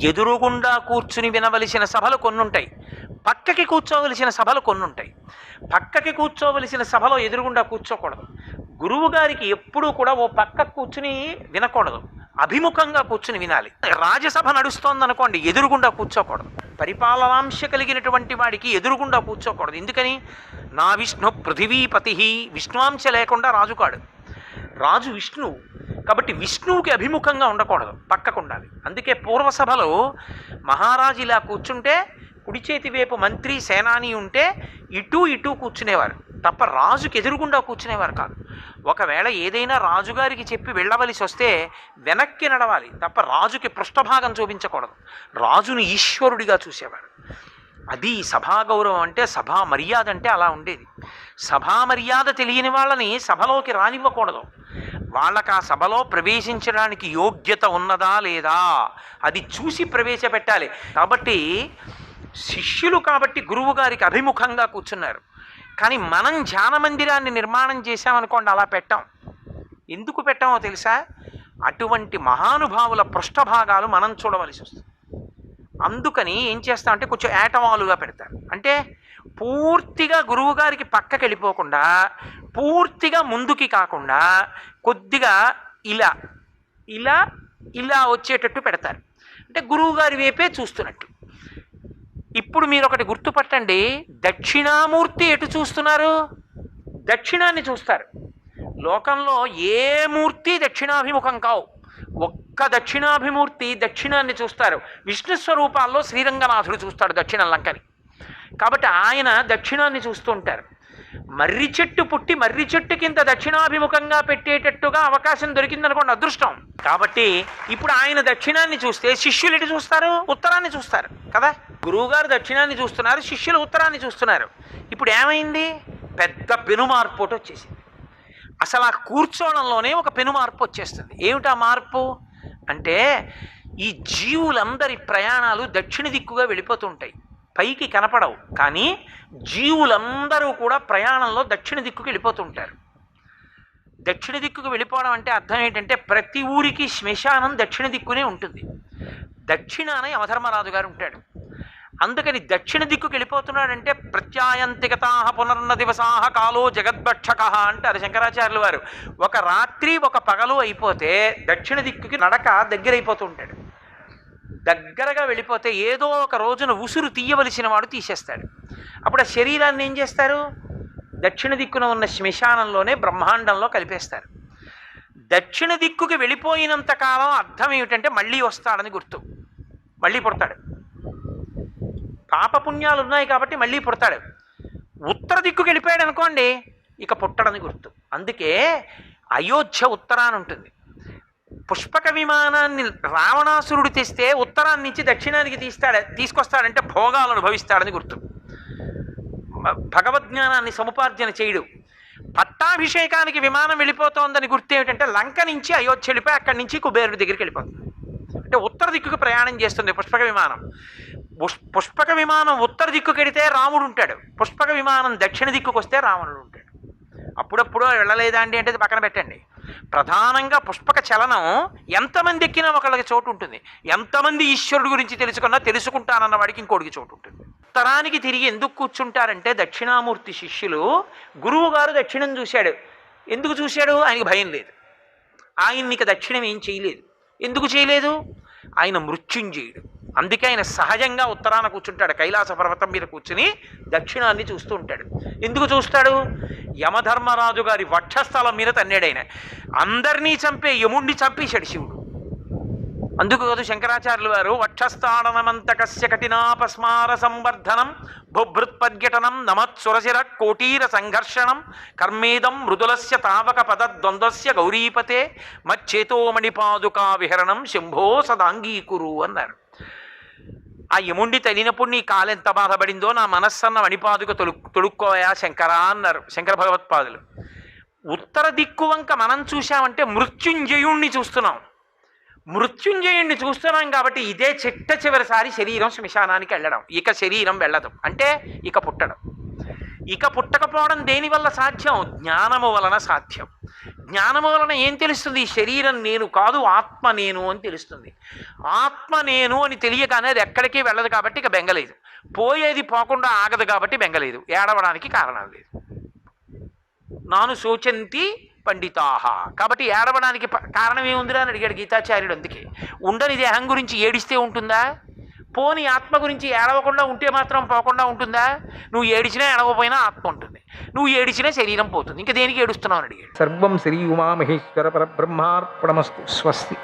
ఎదురుగుండా కూర్చుని వినవలసిన సభలు కొన్నుంటాయి, పక్కకి కూర్చోవలసిన సభలు కొన్నుంటాయి. పక్కకి కూర్చోవలసిన సభలో ఎదురుగుండా కూర్చోకూడదు. గురువు గారికి ఎప్పుడూ కూడా ఓ పక్క కూర్చుని వినకూడదు, అభిముఖంగా కూర్చుని వినాలి. రాజసభ నడుస్తోందనుకోండి, ఎదురుగుండా కూర్చోకూడదు. పరిపాలనాంశ కలిగినటువంటి వాడికి ఎదురుగుండా కూర్చోకూడదు. ఎందుకని? నా విష్ణు పృథివీపతి, విష్ణువాంశ లేకుండా రాజు కాడు. రాజు విష్ణువు కాబట్టి విష్ణువుకి అభిముఖంగా ఉండకూడదు, పక్కకు ఉండాలి. అందుకే పూర్వసభలో మహారాజు ఇలా కూర్చుంటే కుడి చేతి వైపు మంత్రి సేనాని ఉంటే ఇటు ఇటు కూర్చునేవారు తప్ప రాజుకి ఎదురుగుండా కూర్చునేవారు కాదు. ఒకవేళ ఏదైనా రాజుగారికి చెప్పి వెళ్ళవలసి వస్తే వెనక్కి నడవాలి తప్ప రాజుకి పృష్ఠభాగం చూపించకూడదు. రాజుని ఈశ్వరుడిగా చూసేవారు. అది సభా గౌరవం అంటే, సభా మర్యాద అంటే అలా ఉండేది. సభా మర్యాద తెలియని వాళ్ళని సభలోకి రానివ్వకూడదు. వాళ్ళకి ఆ సభలో ప్రవేశించడానికి యోగ్యత ఉన్నదా లేదా అది చూసి ప్రవేశపెట్టాలి. కాబట్టి శిష్యులు కాబట్టి గురువు గారికి అభిముఖంగా కూర్చున్నారు. కానీ మనం ధ్యాన మందిరాన్ని నిర్మాణం చేశామనుకోండి, అలా పెట్టాం. ఎందుకు పెట్టామో తెలుసా? అటువంటి మహానుభావుల పృష్ఠభాగాలు మనం చూడవలసి వస్తుంది. అందుకని ఏం చేస్తామంటే కొంచెం ఏటవాలుగా పెడతారు. అంటే పూర్తిగా గురువుగారికి పక్కకి వెళ్ళిపోకుండా, పూర్తిగా ముందుకి కాకుండా కొద్దిగా ఇలా ఇలా ఇలా వచ్చేటట్టు పెడతారు. అంటే గురువుగారి వైపే చూస్తున్నట్టు. ఇప్పుడు మీరు ఒకటి గుర్తుపట్టండి, దక్షిణామూర్తి ఎటు చూస్తున్నారు? దక్షిణాన్ని చూస్తారు. లోకంలో ఏ మూర్తి దక్షిణాభిముఖం కావు. ఒక్క దక్షిణాభిమూర్తి దక్షిణాన్ని చూస్తారు. విష్ణు స్వరూపాల్లో శ్రీరంగనాథుడు చూస్తాడు దక్షిణ లంకని. కాబట్టి ఆయన దక్షిణాన్ని చూస్తూ ఉంటారు. మర్రి చెట్టు పుట్టి మర్రి చెట్టు కింద దక్షిణాభిముఖంగా పెట్టేటట్టుగా అవకాశం దొరికిందనుకోండి, అదృష్టం. కాబట్టి ఇప్పుడు ఆయన దక్షిణాన్ని చూస్తే శిష్యులు ఎటు చూస్తారు? ఉత్తరాన్ని చూస్తారు కదా. గురువుగారు దక్షిణాన్ని చూస్తున్నారు, శిష్యులు ఉత్తరాన్ని చూస్తున్నారు. ఇప్పుడు ఏమైంది? పెద్ద పెనుమార్పు వచ్చేసింది. అసలు ఆ కూర్చోవడంలోనే ఒక పెనుమార్పు వచ్చేస్తుంది. ఏమిటా మార్పు అంటే, ఈ జీవులందరి ప్రయాణాలు దక్షిణ దిక్కుగా వెళ్ళిపోతుంటాయి. పైకి కనపడవు, కానీ జీవులందరూ కూడా ప్రయాణంలో దక్షిణ దిక్కుకు వెళ్ళిపోతుంటారు. దక్షిణ దిక్కుకు వెళ్ళిపోవడం అంటే అర్థం ఏంటంటే, ప్రతి ఊరికి శ్మశానం దక్షిణ దిక్కునే ఉంటుంది. దక్షిణాన యమధర్మరాజు గారు ఉంటాడు. అందుకని దక్షిణ దిక్కుకు వెళ్ళిపోతున్నాడంటే, ప్రత్యాయంతికతా పునర్న దివసాహ కాలో జగద్భక్షక అంటారు శంకరాచార్యుల వారు. ఒక రాత్రి ఒక పగలు అయిపోతే దక్షిణ దిక్కుకి నడక దగ్గరైపోతూ ఉంటాడు. దగ్గరగా వెళ్ళిపోతే ఏదో ఒక రోజున ఉసురు తీయవలసిన వాడు తీసేస్తాడు. అప్పుడు ఆ శరీరాన్ని ఏం చేస్తారు? దక్షిణ దిక్కున ఉన్న శ్మశానంలోనే బ్రహ్మాండంలో కలిపేస్తారు. దక్షిణ దిక్కుకి వెళ్ళిపోయినంత కాలం అర్థం ఏమిటంటే మళ్ళీ వస్తాడని గుర్తు. మళ్ళీ పుడతాడు. పాపపుణ్యాలు ఉన్నాయి కాబట్టి మళ్ళీ పుడతాడు. ఉత్తర దిక్కుకి వెళ్ళిపోయాడు అనుకోండి, ఇక పుట్టడని గుర్తు. అందుకే అయోధ్య ఉత్తరాన ఉంటుంది. పుష్పక విమానాన్ని రావణాసురుడు తెస్తే ఉత్తరాన్ని నుంచి దక్షిణానికి తీసుకొస్తాడంటే భోగాలను అనుభవిస్తాడని గుర్తు. భగవద్జ్ఞానాన్ని సముపార్జన చేయడు. పట్టాభిషేకానికి విమానం వెళ్ళిపోతోందని గుర్తు ఏమిటంటే, లంక నుంచి అయోధ్య వెళ్ళిపోయి అక్కడి నుంచి కుబేరుడి దగ్గరికి వెళ్ళిపోతుంది. అంటే ఉత్తర దిక్కుకు ప్రయాణం చేస్తుంది పుష్పక విమానం. పుష్పక విమానం ఉత్తర దిక్కుకి వెడితే రాముడు ఉంటాడు. పుష్పక విమానం దక్షిణ దిక్కుకు వస్తే రావణుడు ఉంటాడు. అప్పుడప్పుడు వెళ్ళలేదా అండి అంటే పక్కన పెట్టండి. ప్రధానంగా పుష్పక చలనం ఎంతమంది ఎక్కినా ఒకళ్ళకి చోటు ఉంటుంది. ఎంతమంది ఈశ్వరుడు గురించి తెలుసుకుంటానన్న వాడికి ఇంకోటికి చోటు ఉంటుంది. ఉత్తరానికి తిరిగి ఎందుకు కూర్చుంటారంటే, దక్షిణామూర్తి శిష్యులు, గురువు గారు దక్షిణం చూశాడు. ఎందుకు చూశాడు? ఆయనకి భయం లేదు. ఆయన్నిక దక్షిణం ఏం చేయలేదు. ఎందుకు చేయలేదు? ఆయన మృత్యుంజయుడు. అందుకే ఆయన సహజంగా ఉత్తరాన కూర్చుంటాడు. కైలాస పర్వతం మీద కూర్చుని దక్షిణాన్ని చూస్తూ ఉంటాడు. ఎందుకు చూస్తాడు? యమధర్మరాజు గారి వక్షస్థలం మీద తన్నాడు ఆయన. అందరినీ చంపే యముణ్ణి చంపేశాడు శివుడు. అందుకు కాదు శంకరాచార్యుల వారు, వక్షస్థాడనమంతకస్య కఠినాపస్మార సంవర్ధనం బుభృత్పర్యటనం నమత్సురశిర కోటీర సంఘర్షణం కర్మేదం మృదులస్య తావక పదద్వంద్వస్య గౌరీపతే మచ్చేతోమణిపాదుకా విహరణం శంభో సదాంగీకురు అన్నారు. ఆ యముండి తగినప్పుడు నీ కాలెంత బాధపడిందో నా మనస్సన్న మణిపాదుక తొడుక్కోయా శంకరా అన్నారు శంకర భగవత్పాదులు. ఉత్తర దిక్కు వంక మనం చూశామంటే మృత్యుంజయుణ్ణి చూస్తున్నాం. మృత్యుంజయుణ్ణి చూస్తున్నాం కాబట్టి ఇదే చిట్ట చివరిసారి శరీరం శ్మశానానికి వెళ్ళడం. ఇక శరీరం వెళ్ళదు అంటే ఇక పుట్టడం. ఇక పుట్టకపోవడం దేని వల్ల సాధ్యం? జ్ఞానము వలన సాధ్యం. జ్ఞానము వలన ఏం తెలుస్తుంది? శరీరం నేను కాదు, ఆత్మ నేను అని తెలుస్తుంది. ఆత్మ నేను అని తెలియగానే అది ఎక్కడికి వెళ్ళదు కాబట్టి ఇక బెంగలేదు. పోయేది పోకుండా ఆగదు కాబట్టి బెంగలేదు. ఏడవడానికి కారణం లేదు. నాను శోచంతి పండితాహ. కాబట్టి ఏడవడానికి కారణం ఏముందిరా అని అడిగాడు గీతాచార్యుడు. అందుకే ఉండని దేహం గురించి ఏడిస్తే ఉంటుందా? పోని ఆత్మ గురించి ఏడవకుండా ఉంటే మాత్రం పోకుండా ఉంటుందా? నువ్వు ఏడిచినా ఏడవపోయినా ఆత్మ ఉంటుంది, నువ్వు ఏడిచినా శరీరం పోతుంది. ఇంకా దేనికి ఏడుస్తున్నావు అని అడిగాడు. సర్వం శ్రీ ఉమామహేశ్వర పరబ్రహ్మార్పణమస్తు. స్వస్తి.